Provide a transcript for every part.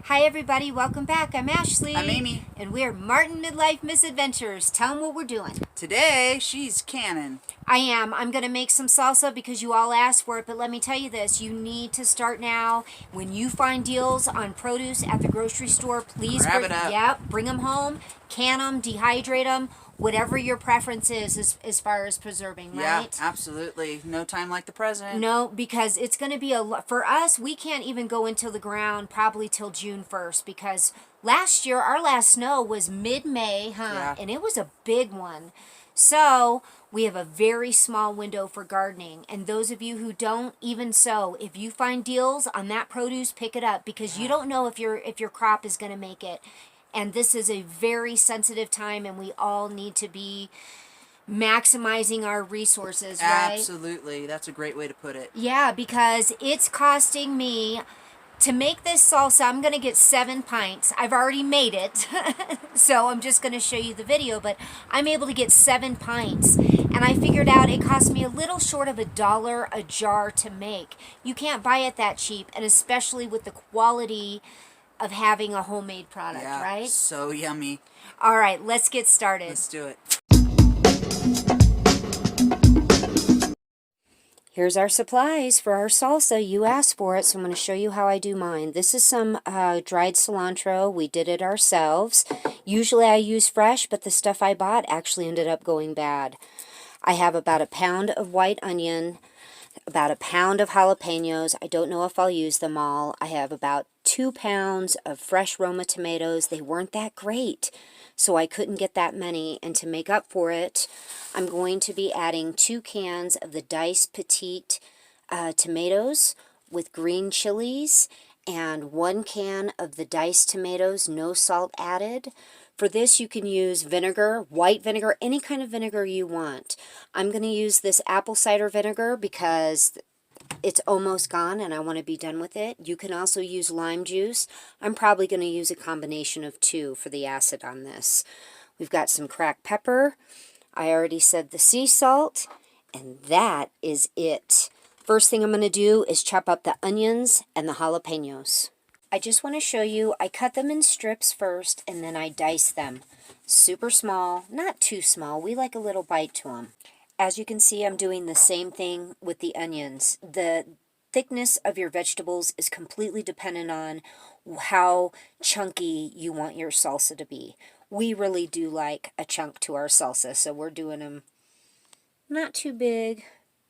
Hi everybody, welcome back. I'm Ashley. I'm Amy. And we're Martin Midlife Misadventures. Tell them what we're doing. Today, she's canning. I am. I'm going to make some salsa because you all asked for it, but let me tell you this. You need to start now. When you find deals on produce at the grocery store, please Grab it up. Yep, bring them home, can them, dehydrate them, whatever your preference is as far as preserving, right? Yeah, absolutely. No time like the present. No, because it's going to be for us, we can't even go into the ground probably till June 1st because last year, our last snow was mid-May, Yeah. and it was a big one. So we have a very small window for gardening. And those of you who don't, even so, if you find deals on that produce, pick it up because you don't know if your crop is going to make it. And this is a very sensitive time, and we all need to be maximizing our resources, right? Absolutely. That's a great way to put it. Yeah, because it's costing me to make this salsa. I'm going to get 7 pints. I've already made it, so I'm just going to show you the video, but I'm able to get 7 pints. And I figured out it cost me a little short of $1 a jar to make. You can't buy it that cheap, and especially with the quality of having a homemade product, Yeah, right? so yummy. All right, let's get started. Let's do it. Here's our supplies for our salsa. You asked for it, so I'm going to show you how I do mine. This is some dried cilantro. We did it ourselves. Usually I use fresh, but the stuff I bought actually ended up going bad. I have about a pound of white onion, about a pound of jalapenos. I don't know if I'll use them all. I have about 2 pounds of fresh Roma tomatoes. They weren't that great, so I couldn't get that many. And to make up for it, I'm going to be adding 2 cans of the diced petite tomatoes with green chilies and 1 can of the diced tomatoes, no salt added. For this, you can use vinegar, white vinegar, any kind of vinegar you want. I'm going to use this apple cider vinegar because it's almost gone and I want to be done with it. You can also use lime juice. I'm probably going to use a combination of 2 for the acid on this. We've got some cracked pepper. I already said the sea salt, and that is it. First thing I'm going to do is chop up the onions and the jalapenos. I just want to show you, I cut them in strips first, and then I dice them. Super small, not too small. We like a little bite to them. As you can see, I'm doing the same thing with the onions. The thickness of your vegetables is completely dependent on how chunky you want your salsa to be. We really do like a chunk to our salsa, so we're doing them not too big,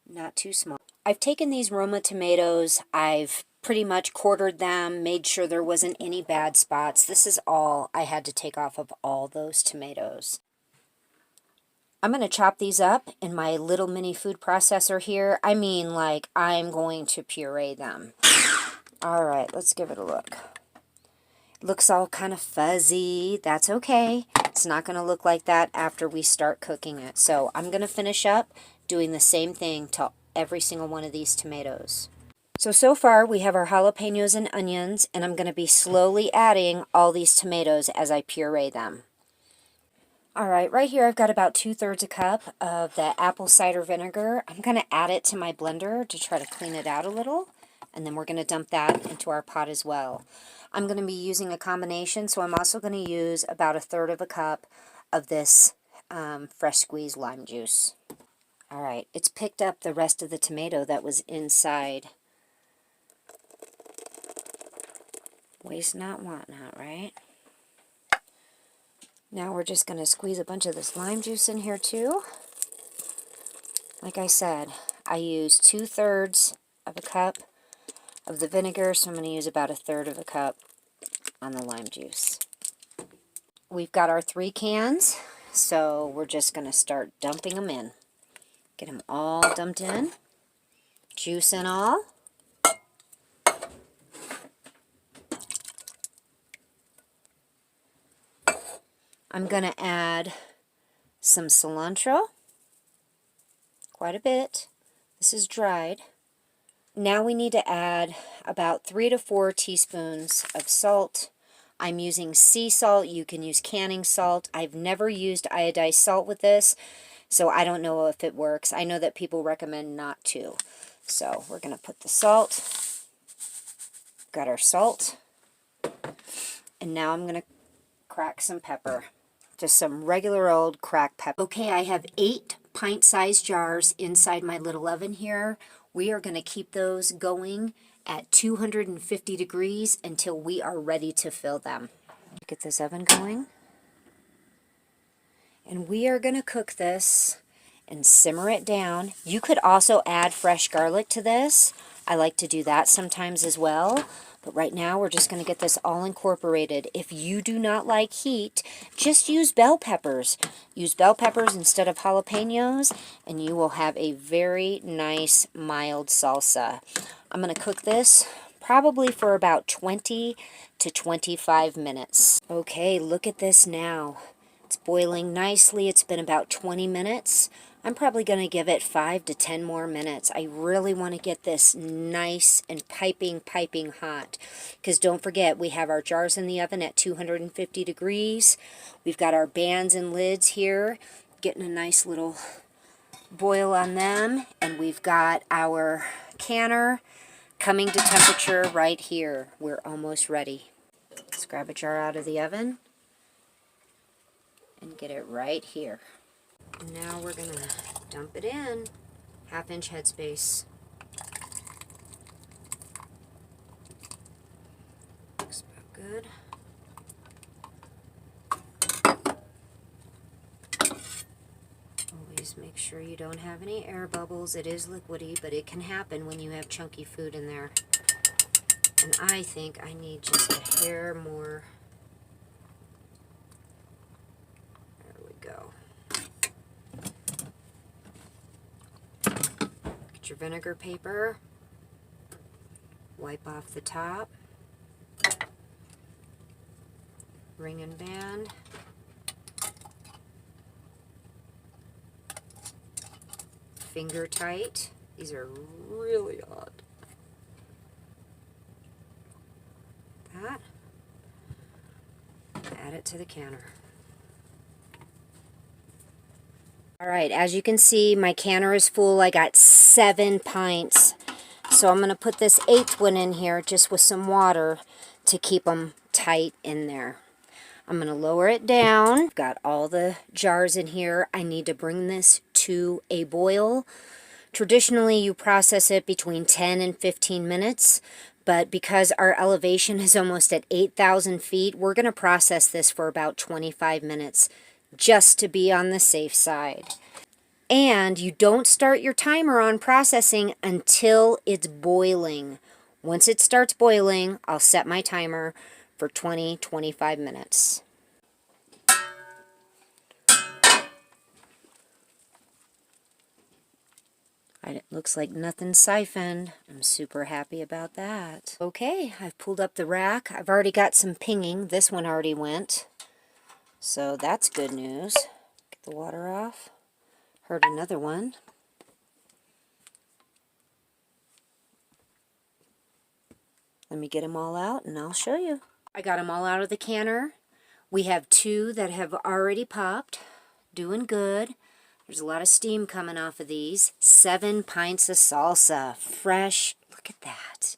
not too small. I've taken these Roma tomatoes, I've pretty much quartered them, made sure there wasn't any bad spots. This is all I had to take off of all those tomatoes. I'm going to chop these up in my little mini food processor here. I mean, like, I'm going to puree them. All right, let's give it a look. It looks all kind of fuzzy. That's okay. It's not going to look like that after we start cooking it. So I'm going to finish up doing the same thing to every single one of these tomatoes. So far we have our jalapenos and onions, and I'm going to be slowly adding all these tomatoes as I puree them. Alright, right here I've got about 2/3 a cup of the apple cider vinegar. I'm going to add it to my blender to try to clean it out a little, and then we're going to dump that into our pot as well. I'm going to be using a combination, so I'm also going to use about 1/3 of a cup of this fresh squeezed lime juice. Alright, it's picked up the rest of the tomato that was inside. Waste not, want not, right? Now we're just going to squeeze a bunch of this lime juice in here too. Like I said, I used 2/3 of a cup of the vinegar, so I'm going to use about 1/3 of a cup on the lime juice. We've got our 3 cans, so we're just going to start dumping them in. Get them all dumped in, juice and all. I'm going to add some cilantro, quite a bit. This is dried. Now we need to add about 3 to 4 teaspoons of salt. I'm using sea salt. You can use canning salt. I've never used iodized salt with this, so I don't know if it works. I know that people recommend not to. So we're going to put the salt. Got our salt. And now I'm going to crack some pepper. Just some regular old cracked pepper. Okay, I have 8 pint-sized jars inside my little oven here. We are going to keep those going at 250 degrees until we are ready to fill them. Get this oven going. And we are going to cook this and simmer it down. You could also add fresh garlic to this. I like to do that sometimes as well. But right now we're just going to get this all incorporated. If you do not like heat, just use bell peppers. Use bell peppers instead of jalapenos, and you will have a very nice mild salsa. I'm going to cook this probably for about 20 to 25 minutes. Okay, look at this now. It's boiling nicely. It's been about 20 minutes. I'm probably going to give it 5 to 10 more minutes. I really want to get this nice and piping hot. Because don't forget, we have our jars in the oven at 250 degrees. We've got our bands and lids here, getting a nice little boil on them. And we've got our canner coming to temperature right here. We're almost ready. Let's grab a jar out of the oven and get it right here. Now we're going to dump it in, 1/2 inch headspace. Looks about good. Always make sure you don't have any air bubbles. It is liquidy, but it can happen when you have chunky food in there. And I think I need just a hair more. There we go. Get your vinegar paper. Wipe off the top. Ring and band. Finger tight. These are really odd. That. Add it to the canner. Alright, as you can see, my canner is full. I got 7 pints. So I'm going to put this 8th one in here just with some water to keep them tight in there. I'm going to lower it down. Got all the jars in here. I need to bring this to a boil. Traditionally, you process it between 10 and 15 minutes. But because our elevation is almost at 8,000 feet, we're going to process this for about 25 minutes just to be on the safe side. And you don't start your timer on processing until it's boiling. Once it starts boiling, I'll set my timer for 20-25 minutes. It looks like nothing siphoned. I'm super happy about that. Okay, I've pulled up the rack. I've already got some pinging. This one already went. So that's good news. Get the water off. Heard another one. Let me get them all out and I'll show you. I got them all out of the canner. We have 2 that have already popped. Doing good. There's a lot of steam coming off of these. 7 pints of salsa. Fresh. Look at that.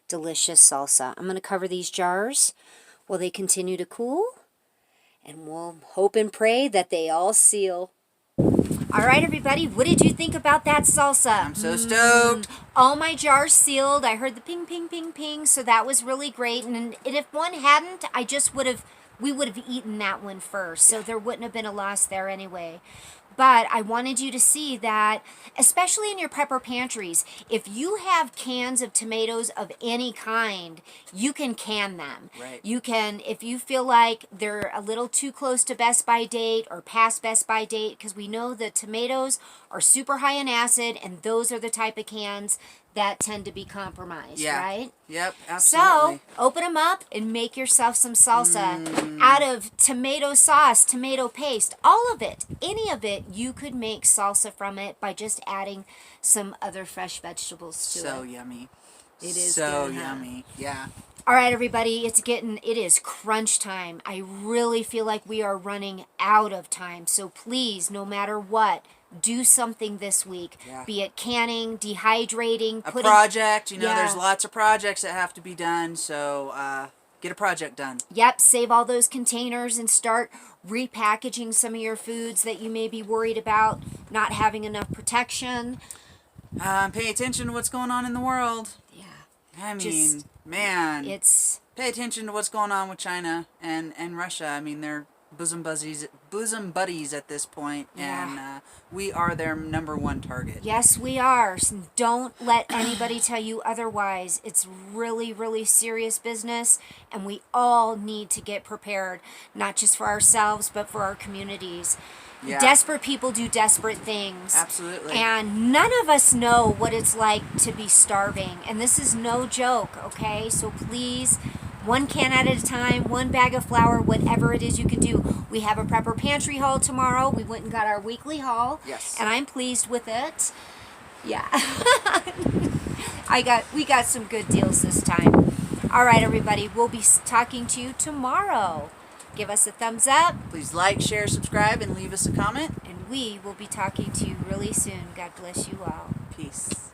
Delicious salsa. I'm going to cover these jars while they continue to cool. And we'll hope and pray that they all seal. All right, everybody. What did you think about that salsa? I'm so stoked. All my jars sealed. I heard the ping, ping, ping, ping. So that was really great. And if one hadn't, we would have eaten that one first. So there wouldn't have been a loss there anyway. But I wanted you to see that, especially in your prepper pantries, if you have cans of tomatoes of any kind, you can can them. Right. You can, if you feel like they're a little too close to best by date or past best by date, because we know that tomatoes are super high in acid, and those are the type of cans that tend to be compromised, right? Yep, absolutely. So, open them up and make yourself some salsa out of tomato sauce, tomato paste, all of it, any of it. You could make salsa from it by just adding some other fresh vegetables to it. So yummy. It is so good, huh? yummy. Yeah. All right, everybody, it is crunch time. I really feel like we are running out of time. So please, no matter what, do something this week. Yeah. Be it canning, dehydrating, A project. You know, Yeah. there's lots of projects that have to be done. So Get a project done. Yep, save all those containers and start repackaging some of your foods that you may be worried about not having enough protection. Pay attention to what's going on in the world. Yeah. I mean, Just, man. it's... Pay attention to what's going on with China and Russia. I mean, they're bosom buddies at this point, Yeah. and we are their number one target. Yes, we are. So don't let anybody tell you otherwise. It's really, really serious business, and we all need to get prepared, not just for ourselves, but for our communities. Yeah. Desperate people do desperate things. Absolutely. And none of us know what it's like to be starving. And this is no joke, okay? So please, one can at a time, one bag of flour, whatever it is you can do. We have a prepper pantry haul tomorrow. We went and got our weekly haul. Yes. And I'm pleased with it. Yeah. We got some good deals this time. All right, everybody. We'll be talking to you tomorrow. Give us a thumbs up. Please like, share, subscribe, and leave us a comment. And we will be talking to you really soon. God bless you all. Peace.